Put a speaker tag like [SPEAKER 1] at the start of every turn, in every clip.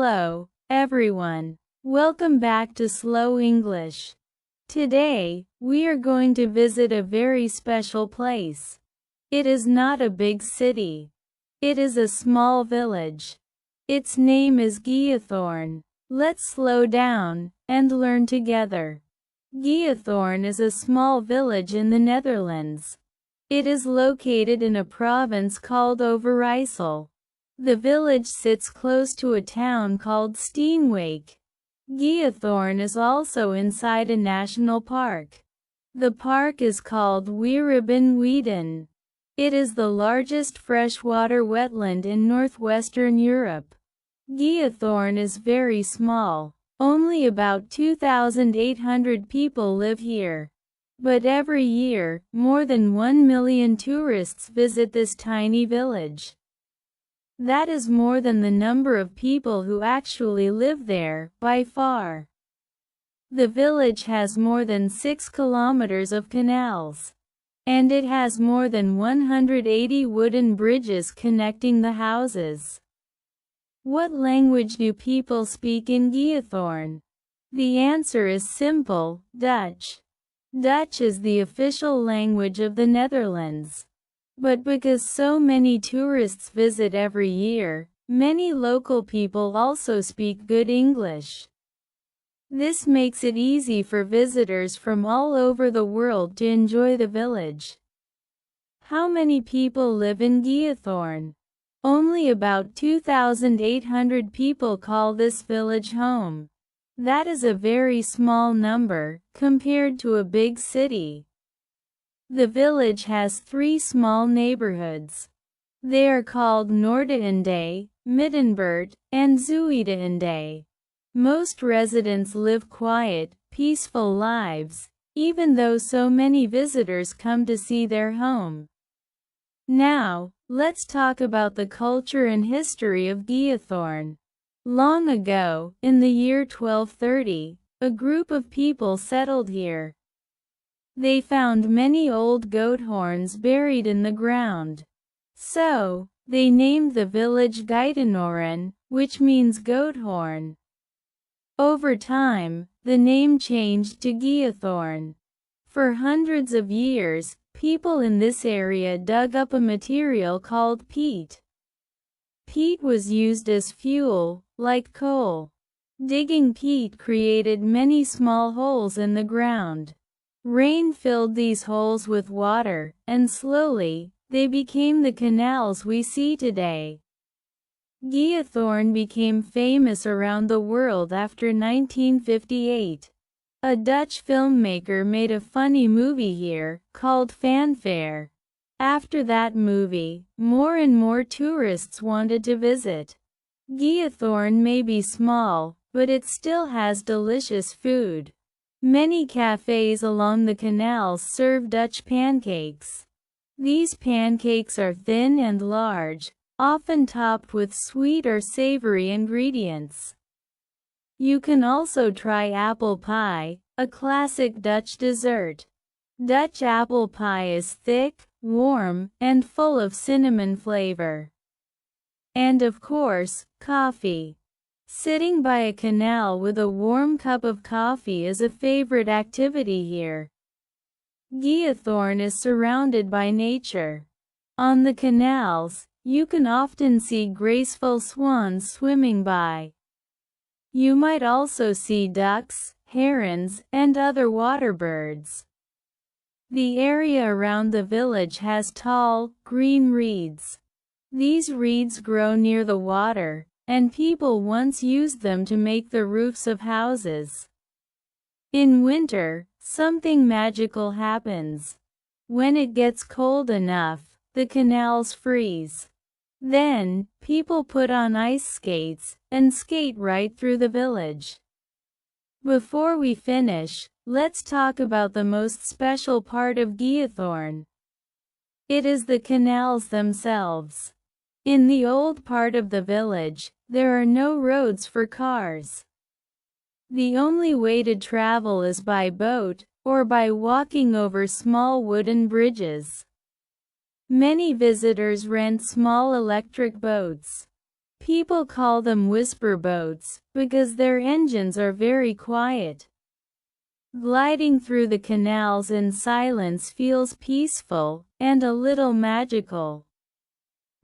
[SPEAKER 1] Hello, everyone. Welcome back to Slow English. Today, we are going to visit a very special place. It is not a big city. It is a small village. Its name is Giethoorn. Let's slow down and learn together. Giethoorn is a small village in the Netherlands. It is located in a province called Overijssel. The village sits close to a town called Steenwijk. Giethoorn is also inside a national park. The park is called Weeribbenweiden. It is the largest freshwater wetland in northwestern Europe. Giethoorn is very small. Only about 2,800 people live here. But every year, more than 1 million tourists visit this tiny village. That is more than the number of people who actually live there, by far. The village has more than 6 kilometers of canals. And it has more than 180 wooden bridges connecting the houses. What language do people speak in Giethoorn? The answer is simple: Dutch. Dutch is the official language of the Netherlands. But because so many tourists visit every year, many local people also speak good English. This makes it easy for visitors from all over the world to enjoy the village. How many people live in Giethoorn? Only about 2,800 people call this village home. That is a very small number, compared to a big city. The village has 3 small neighborhoods. They are called Noordeinde, Middenbuurt, and Zuideinde. Most residents live quiet, peaceful lives, even though so many visitors come to see their home. Now, let's talk about the culture and history of Giethoorn. Long ago, in the year 1230, a group of people settled here. They found many old goat horns buried in the ground. So, they named the village Giethoorn, which means goat horn. Over time, the name changed to Giethoorn. For hundreds of years, people in this area dug up a material called peat. Peat was used as fuel, like coal. Digging peat created many small holes in the ground. Rain filled these holes with water, and slowly, they became the canals we see today. Giethoorn became famous around the world after 1958. A Dutch filmmaker made a funny movie here, called Fanfare. After that movie, more and more tourists wanted to visit. Giethoorn may be small, but it still has delicious food. Many cafes along the canals serve Dutch pancakes. These pancakes are thin and large, often topped with sweet or savory ingredients. You can also try apple pie, a classic Dutch dessert. Dutch apple pie is thick, warm, and full of cinnamon flavor. And of course, coffee. Sitting by a canal with a warm cup of coffee is a favorite activity here. Giethoorn is surrounded by nature. On the canals, you can often see graceful swans swimming by. You might also see ducks, herons, and other water birds. The area around the village has tall, green reeds. These reeds grow near the water, and people once used them to make the roofs of houses. In winter, something magical happens. When it gets cold enough, the canals freeze. Then, people put on ice skates, and skate right through the village. Before we finish, let's talk about the most special part of Giethoorn. It is the canals themselves. In the old part of the village, there are no roads for cars. The only way to travel is by boat, or by walking over small wooden bridges. Many visitors rent small electric boats. People call them whisper boats, because their engines are very quiet. Gliding through the canals in silence feels peaceful, and a little magical.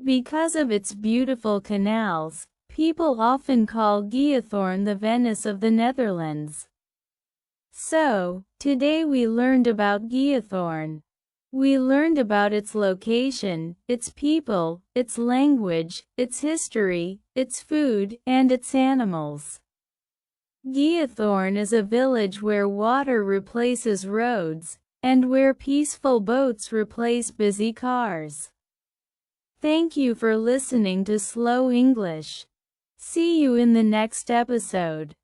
[SPEAKER 1] Because of its beautiful canals, people often call Giethoorn the Venice of the Netherlands. So, today we learned about Giethoorn. We learned about its location, its people, its language, its history, its food, and its animals. Giethoorn is a village where water replaces roads, and where peaceful boats replace busy cars. Thank you for listening to Slow English. See you in the next episode.